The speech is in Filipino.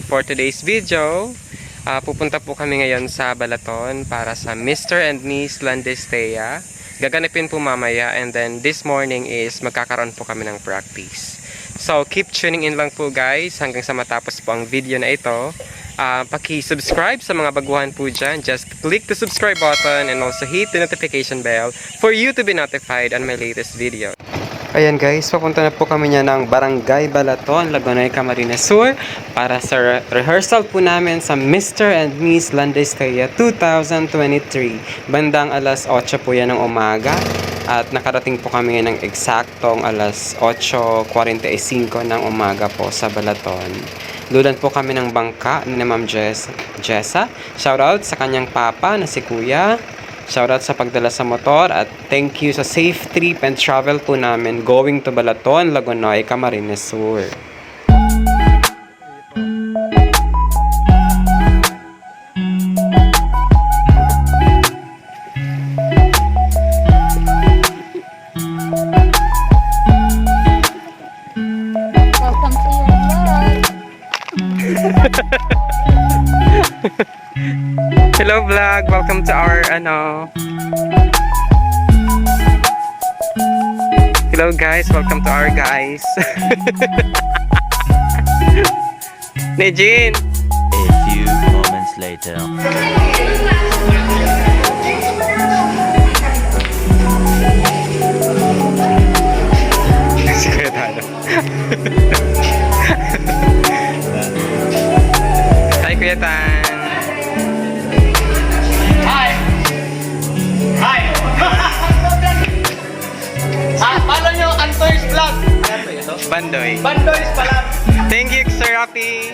for today's video, pupunta po kami ngayon sa Balaton para sa Mr. and Ms.Landistea. Gaganapin po mamaya, and then this morning is magkakaroon po kami ng practice. So keep tuning in lang po guys hanggang sa matapos po ang video na ito. Paki-subscribe sa mga baguhan po dyan. Just click the subscribe button and also hit the notification bell for you to be notified on my latest video. Ayan guys, papunta na po kami niya ng Barangay Balaton, Lagunay, Camarines Sur para sa rehearsal po namin sa Mr. and Ms.Landistea 2023. Bandang alas 8 po yan ng umaga at nakarating po kami ng eksaktong alas 8:45 ng umaga po sa Balaton. Lulan po kami ng bangka ni Ma'am Jessa. Shoutout sa kanyang papa na si Kuya. Shoutout sa pagdala sa motor at thank you sa safe trip and travel po namin going to Balaton, Lagunay, Camarines Sur. Welcome to your vlog. Hello vlog, welcome to our Hello guys, welcome to our guys. Nejin. A few moments later. Si Kuya Tano. Hi Kuya Tan. Hi! Hi! Follow nyo Antoy's vlog! Bandoy. Bandoy's pala! Thank you Sir Rafi.